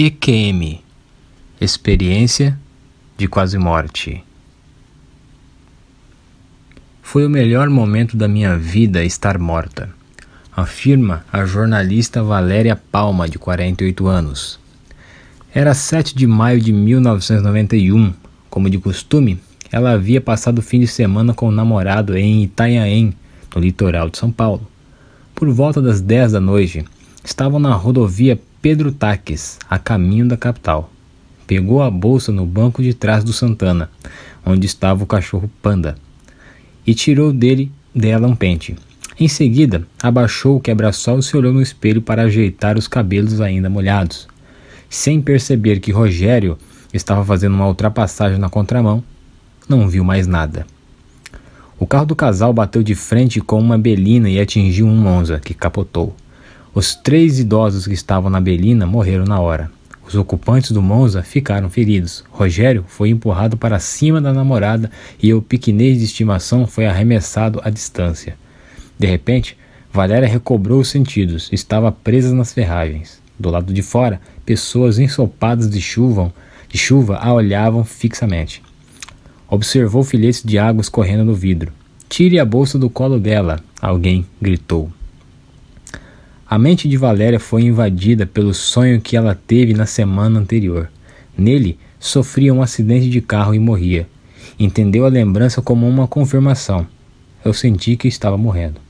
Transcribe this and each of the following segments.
EQM, experiência de quase morte. Foi o melhor momento da minha vida estar morta, afirma a jornalista Valéria Palma, de 48 anos. Era 7 de maio de 1991, como de costume, ela havia passado o fim de semana com o namorado em Itanhaém, no litoral de São Paulo. Por volta das 10 da noite, estavam na rodovia Pedro Taques, a caminho da capital. Pegou a bolsa no banco de trás do Santana, onde estava o cachorro Panda, e tirou dela um pente. Em seguida, abaixou o quebra-sol e se olhou no espelho para ajeitar os cabelos ainda molhados. Sem perceber que Rogério estava fazendo uma ultrapassagem na contramão, não viu mais nada. O carro do casal bateu de frente com uma Belina e atingiu um Monza, que capotou. Os 3 idosos que estavam na Belina morreram na hora. Os ocupantes do Monza ficaram feridos. Rogério foi empurrado para cima da namorada e o piquenês de estimação foi arremessado à distância. De repente, Valéria recobrou os sentidos. Estava presa nas ferragens. Do lado de fora, pessoas ensopadas de chuva a olhavam fixamente. Observou filetes de água escorrendo no vidro. "Tire a bolsa do colo dela", alguém gritou. A mente de Valéria foi invadida pelo sonho que ela teve na semana anterior. Nele, sofria um acidente de carro e morria. Entendeu a lembrança como uma confirmação. Eu senti que estava morrendo.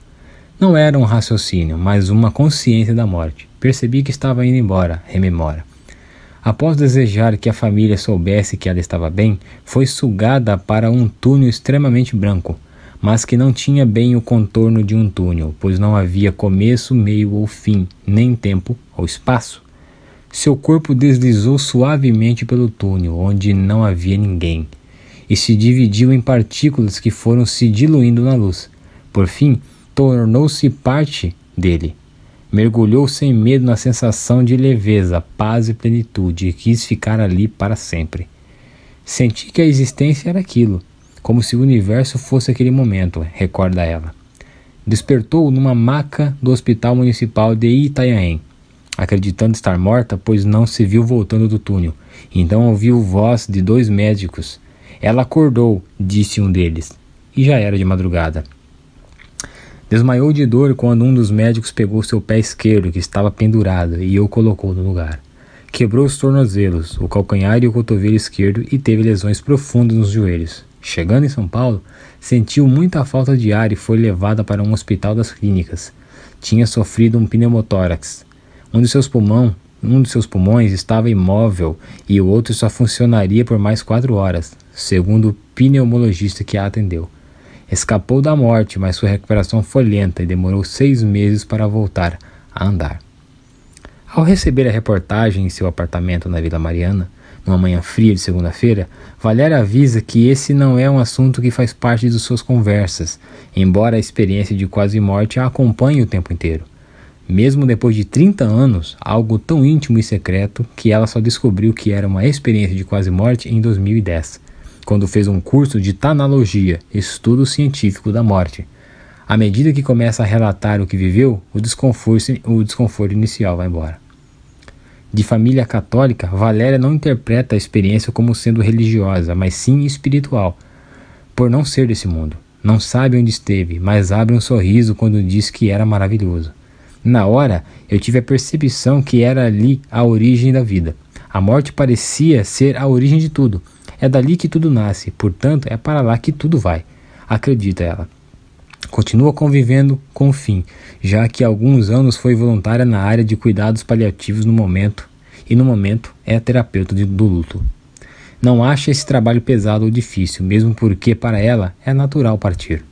Não era um raciocínio, mas uma consciência da morte. Percebi que estava indo embora, rememora. Após desejar que a família soubesse que ela estava bem, foi sugada para um túnel extremamente branco, mas que não tinha bem o contorno de um túnel, pois não havia começo, meio ou fim, nem tempo ou espaço. Seu corpo deslizou suavemente pelo túnel, onde não havia ninguém, e se dividiu em partículas que foram se diluindo na luz. Por fim, tornou-se parte dele. Mergulhou sem medo na sensação de leveza, paz e plenitude, e quis ficar ali para sempre. Senti que a existência era aquilo, como se o universo fosse aquele momento, recorda ela. Despertou numa maca do Hospital Municipal de Itanhaém, acreditando estar morta, pois não se viu voltando do túnel. Então ouviu voz de 2 médicos. "Ela acordou", disse um deles, e já era de madrugada. Desmaiou de dor quando um dos médicos pegou seu pé esquerdo, que estava pendurado, e o colocou no lugar. Quebrou os tornozelos, o calcanhar e o cotovelo esquerdo e teve lesões profundas nos joelhos. Chegando em São Paulo, sentiu muita falta de ar e foi levada para um hospital das clínicas. Tinha sofrido um pneumotórax. Um dos seus pulmões estava imóvel e o outro só funcionaria por mais 4 horas, segundo o pneumologista que a atendeu. Escapou da morte, mas sua recuperação foi lenta e demorou 6 meses para voltar a andar. Ao receber a reportagem em seu apartamento na Vila Mariana, numa manhã fria de segunda-feira, Valéria avisa que esse não é um assunto que faz parte de suas conversas, embora a experiência de quase morte a acompanhe o tempo inteiro. Mesmo depois de 30 anos, algo tão íntimo e secreto que ela só descobriu que era uma experiência de quase morte em 2010. Quando fez um curso de tanologia, estudo científico da morte. À medida que começa a relatar o que viveu, o desconforto inicial vai embora. De família católica, Valéria não interpreta a experiência como sendo religiosa, mas sim espiritual, por não ser desse mundo. Não sabe onde esteve, mas abre um sorriso quando diz que era maravilhoso. Na hora, eu tive a percepção que era ali a origem da vida. A morte parecia ser a origem de tudo. É dali que tudo nasce, portanto é para lá que tudo vai, acredita ela. Continua convivendo com o fim, já que há alguns anos foi voluntária na área de cuidados paliativos no momento é terapeuta do luto. Não acha esse trabalho pesado ou difícil, mesmo porque para ela é natural partir.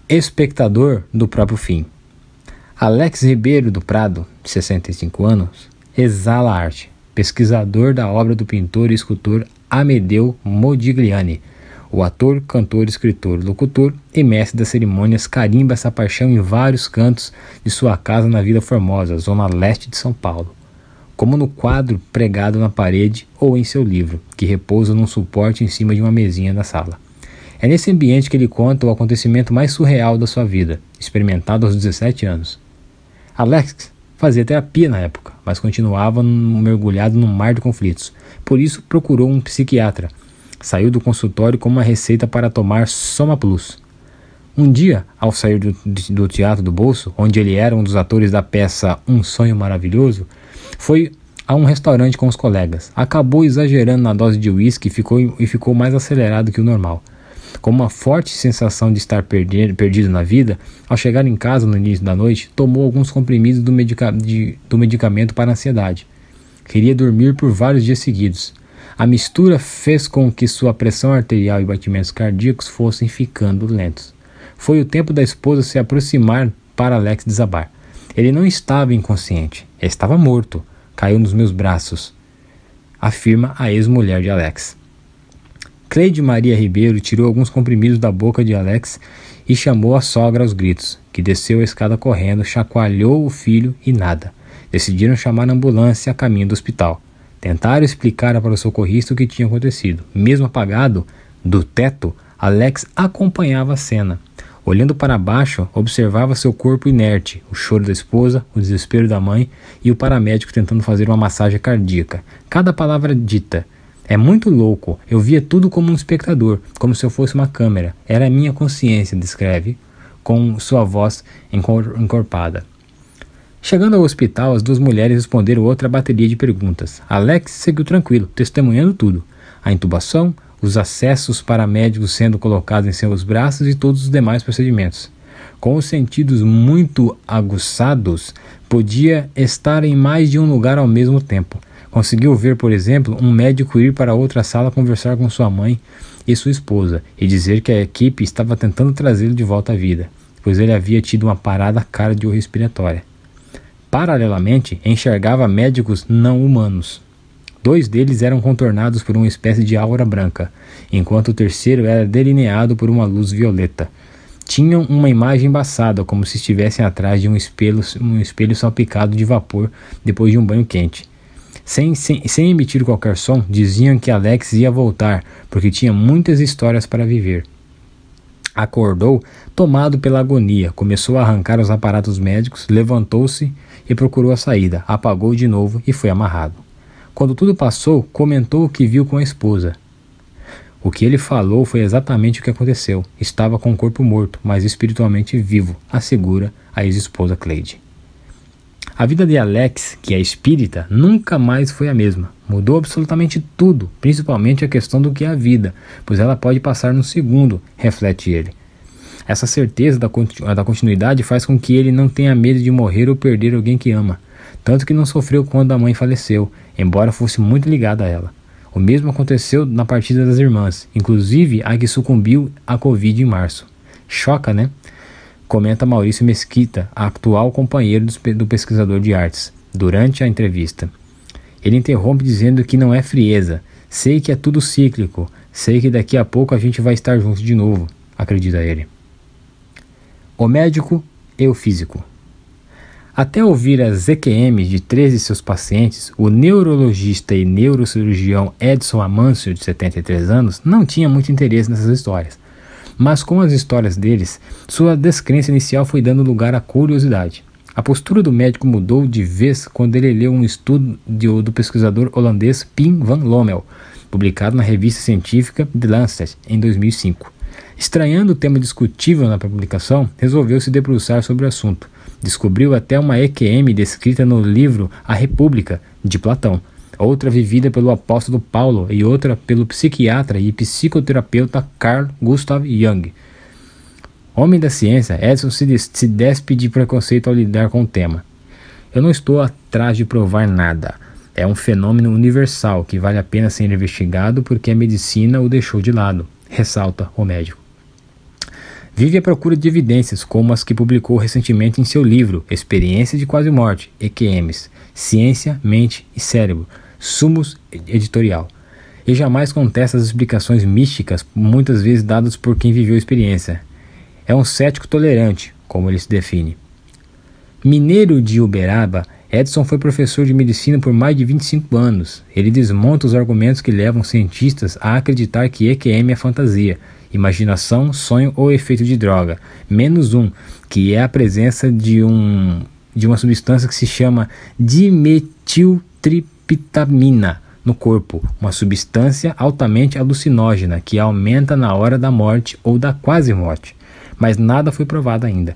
Espectador do próprio fim. Alex Ribeiro do Prado, de 65 anos, exala arte. Pesquisador da obra do pintor e escultor Amedeo Modigliani. O ator, cantor, escritor, locutor e mestre das cerimônias carimba essa paixão em vários cantos de sua casa na Vila Formosa, zona leste de São Paulo, como no quadro pregado na parede ou em seu livro, que repousa num suporte em cima de uma mesinha da sala. É nesse ambiente que ele conta o acontecimento mais surreal da sua vida, experimentado aos 17 anos. Alex Fazia terapia na época, mas continuava mergulhado num mar de conflitos. Por isso, procurou um psiquiatra. Saiu do consultório com uma receita para tomar Soma Plus. Um dia, ao sair do Teatro do Bolso, onde ele era um dos atores da peça Um Sonho Maravilhoso, foi a um restaurante com os colegas. Acabou exagerando na dose de uísque e ficou mais acelerado que o normal. Com uma forte sensação de estar perdido na vida, ao chegar em casa no início da noite, tomou alguns comprimidos do medicamento para a ansiedade. Queria dormir por vários dias seguidos. A mistura fez com que sua pressão arterial e batimentos cardíacos fossem ficando lentos. Foi o tempo da esposa se aproximar para Alex desabar. Ele não estava inconsciente, ele estava morto. Caiu nos meus braços, afirma a ex-mulher de Alex. Cleide Maria Ribeiro tirou alguns comprimidos da boca de Alex e chamou a sogra aos gritos, que desceu a escada correndo, chacoalhou o filho e nada. Decidiram chamar a ambulância a caminho do hospital. Tentaram explicar para o socorrista o que tinha acontecido. Mesmo apagado, do teto, Alex acompanhava a cena. Olhando para baixo, observava seu corpo inerte, o choro da esposa, o desespero da mãe e o paramédico tentando fazer uma massagem cardíaca. Cada palavra dita. É muito louco, eu via tudo como um espectador, como se eu fosse uma câmera. Era a minha consciência, descreve, com sua voz encorpada. Chegando ao hospital, as duas mulheres responderam outra bateria de perguntas. Alex seguiu tranquilo, testemunhando tudo. A intubação, os acessos paramédicos sendo colocados em seus braços e todos os demais procedimentos. Com os sentidos muito aguçados, podia estar em mais de um lugar ao mesmo tempo. Conseguiu ver, por exemplo, um médico ir para outra sala conversar com sua mãe e sua esposa e dizer que a equipe estava tentando trazê-lo de volta à vida, pois ele havia tido uma parada cardiorrespiratória. Paralelamente, enxergava médicos não humanos. 2 deles eram contornados por uma espécie de aura branca, enquanto o terceiro era delineado por uma luz violeta. Tinham uma imagem embaçada, como se estivessem atrás de um espelho salpicado de vapor depois de um banho quente. Sem emitir qualquer som, diziam que Alex ia voltar, porque tinha muitas histórias para viver. Acordou, tomado pela agonia, começou a arrancar os aparatos médicos, levantou-se e procurou a saída, apagou de novo e foi amarrado. Quando tudo passou, comentou o que viu com a esposa. O que ele falou foi exatamente o que aconteceu. Estava com o corpo morto, mas espiritualmente vivo, assegura a ex-esposa Cleide. A vida de Alex, que é espírita, nunca mais foi a mesma. Mudou absolutamente tudo, principalmente a questão do que é a vida, pois ela pode passar num segundo, reflete ele. Essa certeza da continuidade faz com que ele não tenha medo de morrer ou perder alguém que ama, tanto que não sofreu quando a mãe faleceu, embora fosse muito ligado a ela. O mesmo aconteceu na partida das irmãs, inclusive a que sucumbiu à Covid em março. Choca, né? Comenta Maurício Mesquita, atual companheiro do pesquisador de artes, durante a entrevista. Ele interrompe dizendo que não é frieza. Sei que é tudo cíclico. Sei que daqui a pouco a gente vai estar juntos de novo, acredita ele. O médico e o físico. Até ouvir as EQMs de 3 de seus pacientes, o neurologista e neurocirurgião Edson Amâncio, de 73 anos, não tinha muito interesse nessas histórias. Mas com as histórias deles, sua descrença inicial foi dando lugar à curiosidade. A postura do médico mudou de vez quando ele leu um estudo do pesquisador holandês Pim van Lommel, publicado na revista científica The Lancet em 2005. Estranhando o tema discutível na publicação, resolveu se debruçar sobre o assunto. Descobriu até uma EQM descrita no livro A República, de Platão, outra vivida pelo apóstolo Paulo e outra pelo psiquiatra e psicoterapeuta Carl Gustav Jung. Homem da ciência, Edson se despe de preconceito ao lidar com o tema. Eu não estou atrás de provar nada. É um fenômeno universal que vale a pena ser investigado porque a medicina o deixou de lado, ressalta o médico. Vive à procura de evidências, como as que publicou recentemente em seu livro Experiência de Quase Morte, EQMs, Ciência, Mente e Cérebro, Sumos Editorial. E jamais contesta as explicações místicas, muitas vezes dadas por quem viveu a experiência. É um cético tolerante, como ele se define. Mineiro de Uberaba, Edson foi professor de medicina por mais de 25 anos. Ele desmonta os argumentos que levam cientistas a acreditar que EQM é fantasia, imaginação, sonho ou efeito de droga, menos um, que é a presença de um de uma substância que se chama dimetiltriptamina no corpo, uma substância altamente alucinógena que aumenta na hora da morte ou da quase morte, mas nada foi provado ainda.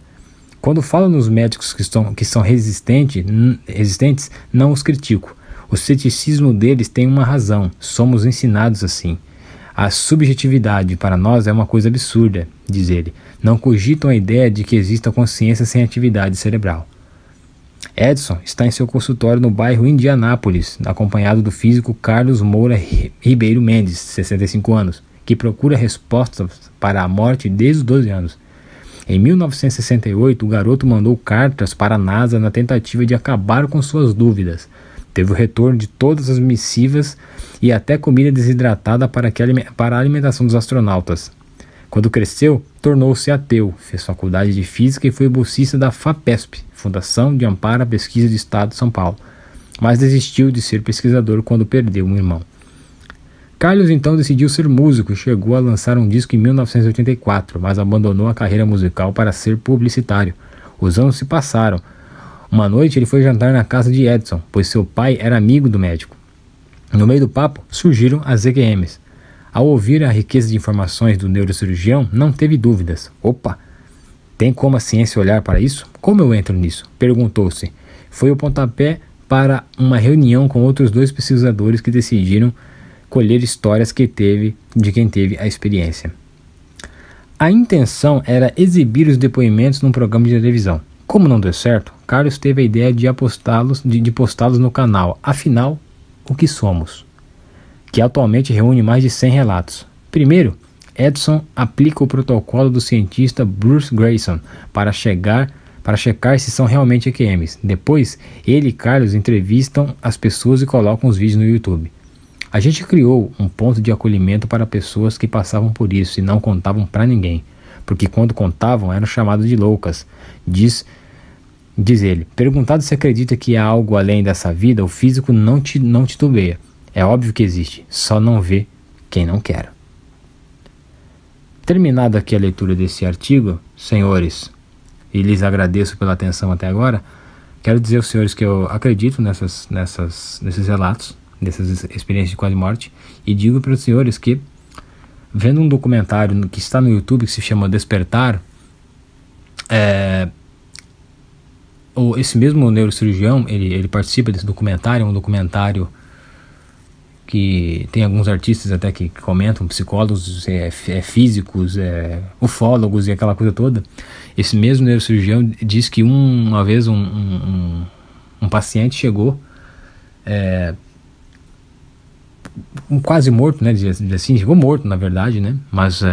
Quando falo nos médicos que são resistentes, não os critico. O ceticismo deles tem uma razão, somos ensinados assim. A subjetividade para nós é uma coisa absurda, diz ele. Não cogitam a ideia de que exista consciência sem atividade cerebral. Edson está em seu consultório no bairro Indianápolis, acompanhado do físico Carlos Moura Ribeiro Mendes, 65 anos, que procura respostas para a morte desde os 12 anos. Em 1968, o garoto mandou cartas para a NASA na tentativa de acabar com suas dúvidas. Teve o retorno de todas as missivas e até comida desidratada para a alimentação dos astronautas. Quando cresceu, tornou-se ateu, fez faculdade de Física e foi bolsista da FAPESP, Fundação de Amparo à Pesquisa do Estado de São Paulo, mas desistiu de ser pesquisador quando perdeu um irmão. Carlos então decidiu ser músico e chegou a lançar um disco em 1984, mas abandonou a carreira musical para ser publicitário. Os anos se passaram. Uma noite ele foi jantar na casa de Edson, pois seu pai era amigo do médico. No meio do papo, surgiram as EQMs. Ao ouvir a riqueza de informações do neurocirurgião, não teve dúvidas. Opa, tem como a ciência olhar para isso? Como eu entro nisso? Perguntou-se. Foi o pontapé para uma reunião com outros 2 pesquisadores que decidiram colher histórias de quem teve a experiência. A intenção era exibir os depoimentos num programa de televisão. Como não deu certo, Carlos teve a ideia de postá-los no canal Afinal, o que somos?, que atualmente reúne mais de 100 relatos. Primeiro, Edson aplica o protocolo do cientista Bruce Grayson para checar se são realmente EQMs. Depois, ele e Carlos entrevistam as pessoas e colocam os vídeos no YouTube. A gente criou um ponto de acolhimento para pessoas que passavam por isso e não contavam para ninguém, porque quando contavam eram chamadas de loucas. Diz ele, perguntado se acredita que há algo além dessa vida, o físico não titubeia. É óbvio que existe, só não vê quem não quer. Terminada aqui a leitura desse artigo, senhores, e lhes agradeço pela atenção até agora, quero dizer aos senhores que eu acredito nesses relatos, dessas experiências de quase morte, e digo para os senhores que, vendo um documentário que está no YouTube que se chama Despertar, esse mesmo neurocirurgião, ele participa desse documentário, um documentário que tem alguns artistas até que comentam, psicólogos, físicos, ufólogos e aquela coisa toda. Esse mesmo neurocirurgião diz que uma vez um paciente chegou quase morto, né, assim, chegou morto na verdade, né, mas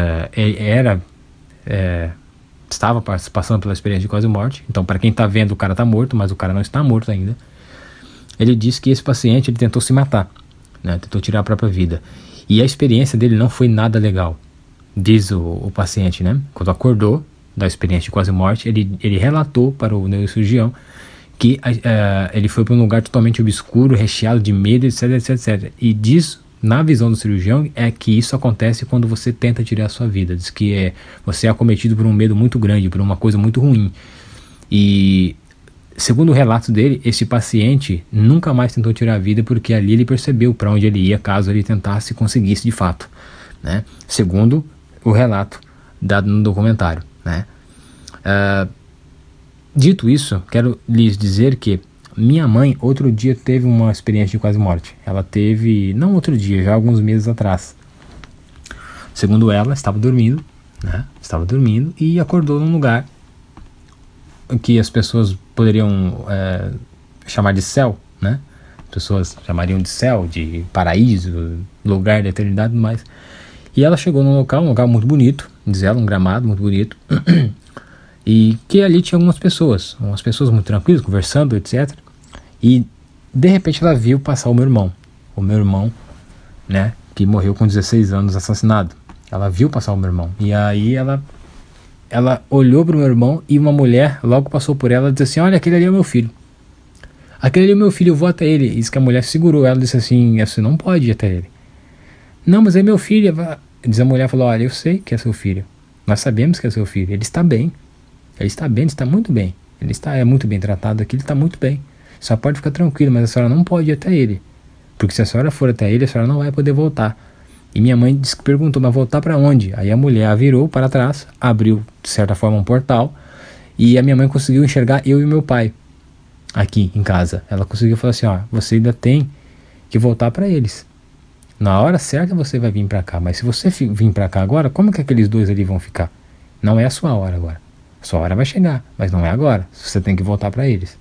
estava passando pela experiência de quase morte. Então, para quem está vendo, o cara está morto, mas o cara não está morto ainda. Ele disse que esse paciente ele tentou se matar, né, tentou tirar a própria vida, e a experiência dele não foi nada legal, diz o paciente, né? Quando acordou da experiência de quase morte, ele relatou para o neurocirurgião que ele foi para um lugar totalmente obscuro, recheado de medo, etc, etc, etc. E diz, na visão do cirurgião, que isso acontece quando você tenta tirar a sua vida. Diz que você é acometido por um medo muito grande, por uma coisa muito ruim. E segundo o relato dele, esse paciente nunca mais tentou tirar a vida, porque ali ele percebeu para onde ele ia caso ele tentasse e conseguisse de fato, né? Segundo o relato dado no documentário, né? Dito isso, quero lhes dizer que minha mãe outro dia teve uma experiência de quase morte. Ela teve, não outro dia, já alguns meses atrás. Segundo ela, estava dormindo, né? Estava dormindo e acordou num lugar que as pessoas poderiam chamar de céu, né? Pessoas chamariam de céu, de paraíso, lugar da eternidade e tudo mais. E ela chegou num local, um lugar muito bonito, diz ela, um gramado muito bonito, e que ali tinha umas pessoas muito tranquilas, conversando, etc. E de repente ela viu passar o meu irmão, né, que morreu com 16 anos assassinado. Ela viu passar o meu irmão, e aí ela olhou para o meu irmão, e uma mulher logo passou por ela e disse assim: olha, aquele ali é meu filho. Aquele ali é meu filho, eu vou até ele. E disse que a mulher segurou ela e disse assim: você não pode ir até ele. Não, mas é meu filho. Diz a mulher, falou: olha, eu sei que é seu filho. Nós sabemos que é seu filho. Ele está bem. Ele está bem, ele está muito bem. Ele é muito bem tratado aqui, ele está muito bem. Só pode ficar tranquilo, mas a senhora não pode ir até ele. Porque se a senhora for até ele, a senhora não vai poder voltar. E minha mãe perguntou, mas voltar para onde? Aí a mulher a virou para trás, abriu de certa forma um portal, e a minha mãe conseguiu enxergar eu e meu pai aqui em casa. Ela conseguiu falar assim, ó, você ainda tem que voltar para eles. Na hora certa você vai vir para cá, mas se você vir para cá agora, como que aqueles dois ali vão ficar? Não é a sua hora agora. A sua hora vai chegar, mas não é agora. Você tem que voltar para eles.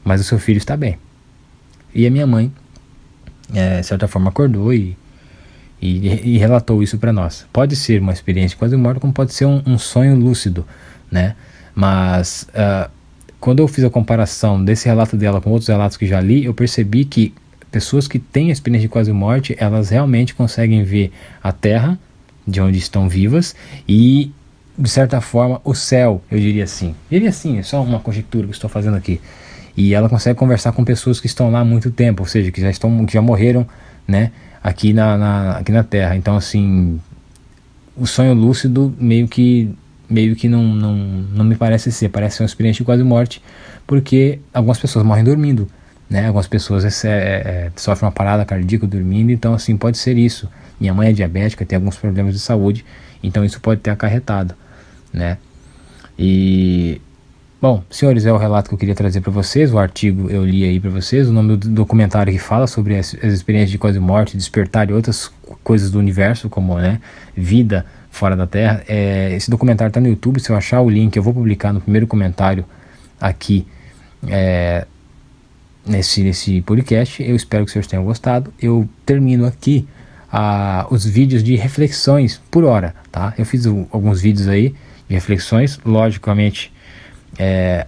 Mas o seu filho está bem. E a minha mãe, de certa forma, acordou e relatou isso para nós. Pode ser uma experiência de quase morte, como pode ser um sonho lúcido, né? Mas quando eu fiz a comparação desse relato dela com outros relatos que já li, eu percebi que pessoas que têm a experiência de quase morte, elas realmente conseguem ver a terra de onde estão vivas e, de certa forma, o céu, eu diria assim. É só uma conjectura que estou fazendo aqui. E ela consegue conversar com pessoas que estão lá há muito tempo, ou seja, que já morreram, né, aqui na Terra. Então, assim, o sonho lúcido meio que não me parece ser. Parece ser uma experiência de quase morte, porque algumas pessoas morrem dormindo, né? Algumas pessoas sofrem uma parada cardíaca dormindo, então, assim, pode ser isso. Minha mãe é diabética, tem alguns problemas de saúde, então isso pode ter acarretado, né? E... bom, senhores, é o relato que eu queria trazer para vocês, o artigo eu li aí para vocês, o nome do documentário que fala sobre as experiências de quase morte, despertar e outras coisas do universo, como, né, vida fora da Terra. Esse documentário está no YouTube, se eu achar o link eu vou publicar no primeiro comentário aqui nesse podcast. Eu espero que vocês tenham gostado. Eu termino aqui os vídeos de reflexões por hora, tá? Eu fiz alguns vídeos aí de reflexões, logicamente,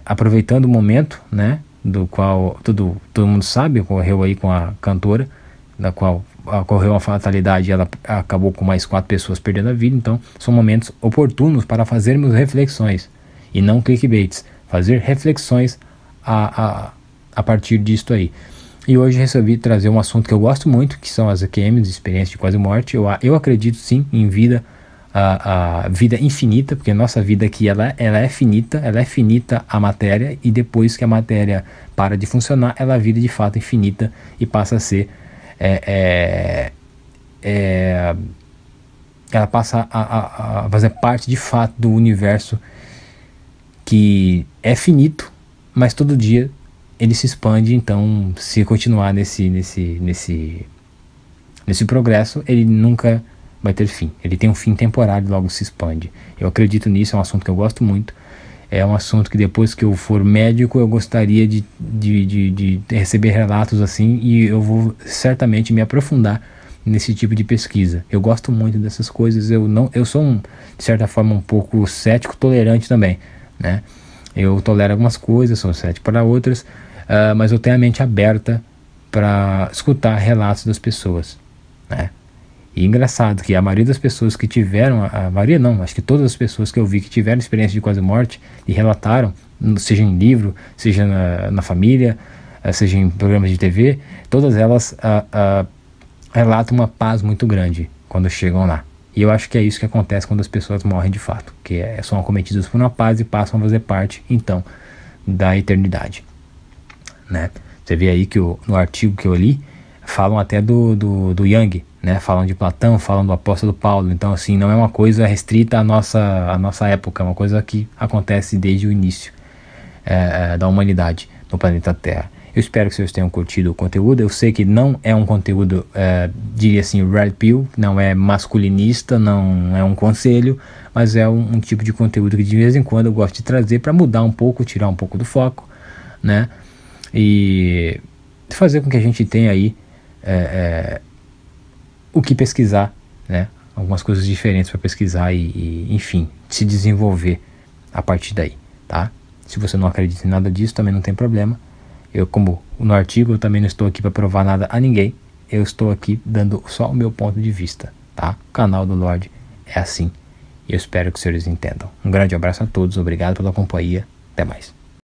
aproveitando o momento, né, do qual todo mundo sabe, ocorreu aí com a cantora, da qual ocorreu uma fatalidade e ela acabou com mais 4 pessoas perdendo a vida. Então são momentos oportunos para fazermos reflexões e não clickbaits, fazer reflexões a partir disto aí. E hoje resolvi trazer um assunto que eu gosto muito, que são as EQMs, experiências de quase morte. Eu acredito sim em vida, a vida infinita, porque a nossa vida aqui ela é finita a matéria, e depois que a matéria para de funcionar, ela vira de fato infinita e passa a ser ela passa a fazer parte de fato do universo, que é finito, mas todo dia ele se expande. Então, se continuar nesse progresso, ele nunca vai ter fim. Ele tem um fim temporário e logo se expande. Eu acredito nisso, é um assunto que eu gosto muito. É um assunto que depois que eu for médico, eu gostaria de receber relatos assim, e eu vou certamente me aprofundar nesse tipo de pesquisa. Eu gosto muito dessas coisas. Eu sou de certa forma um pouco cético, tolerante também, né? Eu tolero algumas coisas, sou cético para outras, mas eu tenho a mente aberta para escutar relatos das pessoas, né? E engraçado que a maioria das pessoas que tiveram, acho que todas as pessoas que eu vi que tiveram experiência de quase morte e relataram, seja em livro, seja na família, seja em programas de TV, todas elas relatam uma paz muito grande quando chegam lá. E eu acho que é isso que acontece quando as pessoas morrem de fato, que são acometidas por uma paz e passam a fazer parte, então, da eternidade, né? Você vê aí que no artigo que eu li, falam até do Jung, né? Falam de Platão, falam do apóstolo Paulo. Então, assim, não é uma coisa restrita à nossa época, é uma coisa que acontece desde o início da humanidade no planeta Terra. Eu espero que vocês tenham curtido o conteúdo. Eu sei que não é um conteúdo, diria assim, red pill, não é masculinista, não é um conselho, mas é um tipo de conteúdo que de vez em quando eu gosto de trazer para mudar um pouco, tirar um pouco do foco, né? E fazer com que a gente tenha aí o que pesquisar, né? Algumas coisas diferentes para pesquisar e, enfim, se desenvolver a partir daí, tá? Se você não acredita em nada disso, também não tem problema. Eu, como no artigo, eu também não estou aqui para provar nada a ninguém. Eu estou aqui dando só o meu ponto de vista, tá? O canal do Lorde é assim. E eu espero que os senhores entendam. Um grande abraço a todos, obrigado pela companhia. Até mais.